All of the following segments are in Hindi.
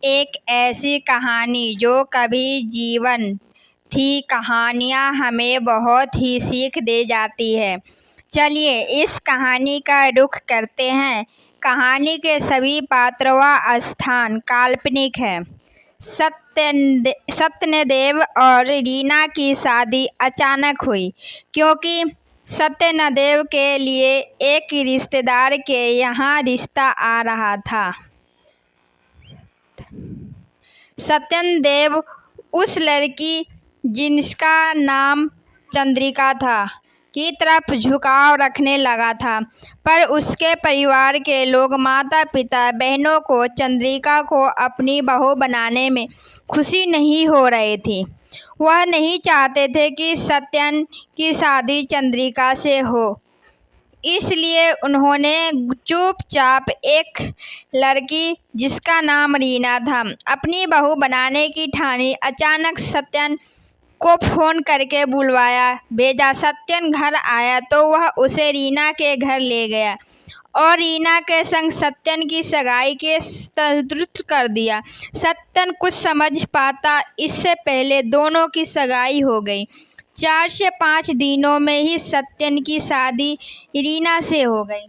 एक ऐसी कहानी जो कभी जीवन थी। कहानियाँ हमें बहुत ही सीख दे जाती है। चलिए इस कहानी का रुख करते हैं। कहानी के सभी पात्र व स्थान काल्पनिक है। सत्यनदेव और रीना की शादी अचानक हुई क्योंकि सत्यनदेव के लिए एक रिश्तेदार के यहाँ रिश्ता आ रहा था। सत्यनदेव उस लड़की जिसका नाम चंद्रिका था की तरफ झुकाव रखने लगा था, पर उसके परिवार के लोग, माता पिता, बहनों को चंद्रिका को अपनी बहू बनाने में खुशी नहीं हो रही थी। वह नहीं चाहते थे कि सत्यन की शादी चंद्रिका से हो, इसलिए उन्होंने चुपचाप एक लड़की जिसका नाम रीना था अपनी बहू बनाने की ठानी। अचानक सत्यन को फोन करके बुलवाया भेजा। सत्यन घर आया तो वह उसे रीना के घर ले गया और रीना के संग सत्यन की सगाई के तर्जुत कर दिया। सत्यन कुछ समझ पाता इससे पहले दोनों की सगाई हो गई। 4 से 5 दिनों में ही सत्यन की शादी रीना से हो गई।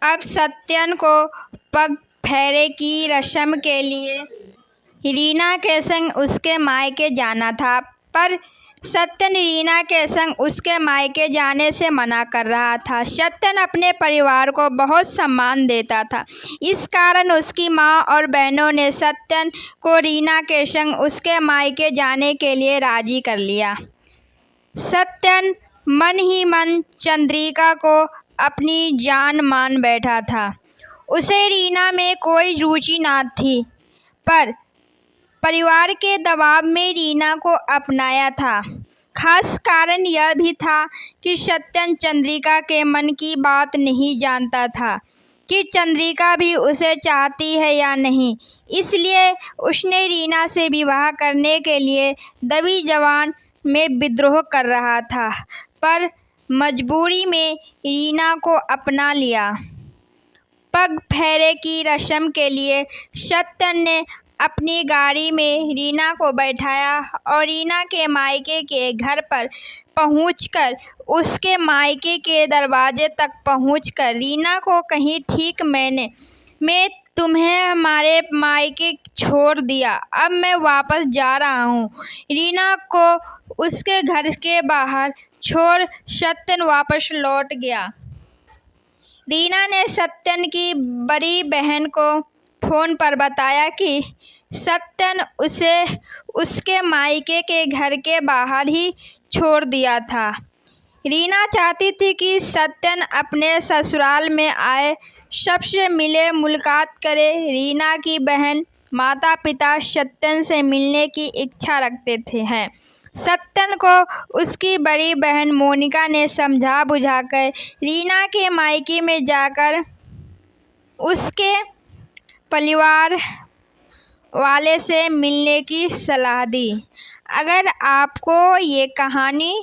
अब सत्यन को पग फेरे की रस्म के लिए रीना के संग उसके मायके जाना था, पर सत्यन रीना के संग उसके मायके जाने से मना कर रहा था। सत्यन अपने परिवार को बहुत सम्मान देता था, इस कारण उसकी माँ और बहनों ने सत्यन को रीना के संग उसके मायके जाने के लिए राजी कर लिया। सत्यन मन ही मन चंद्रिका को अपनी जान मान बैठा था। उसे रीना में कोई रुचि न थी, पर परिवार के दबाव में रीना को अपनाया था। खास कारण यह भी था कि सत्यन चंद्रिका के मन की बात नहीं जानता था कि चंद्रिका भी उसे चाहती है या नहीं, इसलिए उसने रीना से विवाह करने के लिए दबी जबान में विद्रोह कर रहा था, पर मजबूरी में रीना को अपना लिया। पग फेरे की रस्म के लिए सत्यन ने अपनी गाड़ी में रीना को बैठाया और रीना के मायके के घर पर पहुंचकर उसके मायके के दरवाजे तक पहुंचकर रीना को कही, ठीक मैं तुम्हें हमारे मायके छोड़ दिया, अब मैं वापस जा रहा हूँ। रीना को उसके घर के बाहर छोड़ सत्यन वापस लौट गया। रीना ने सत्यन की बड़ी बहन को फोन पर बताया कि सत्यन उसे उसके मायके के घर के बाहर ही छोड़ दिया था। रीना चाहती थी कि सत्यन अपने ससुराल में आए, सबसे मिले, मुलाकात करे। रीना की बहन, माता पिता सत्यन से मिलने की इच्छा रखते थे। सत्यन को उसकी बड़ी बहन मोनिका ने समझा बुझाकर रीना के मायके में जाकर उसके परिवार वाले से मिलने की सलाह दी। अगर आपको ये कहानी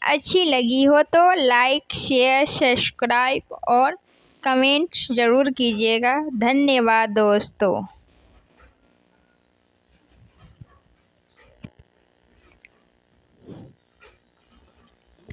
अच्छी लगी हो तो लाइक, शेयर, सब्सक्राइब और कमेंट ज़रूर कीजिएगा। धन्यवाद दोस्तों।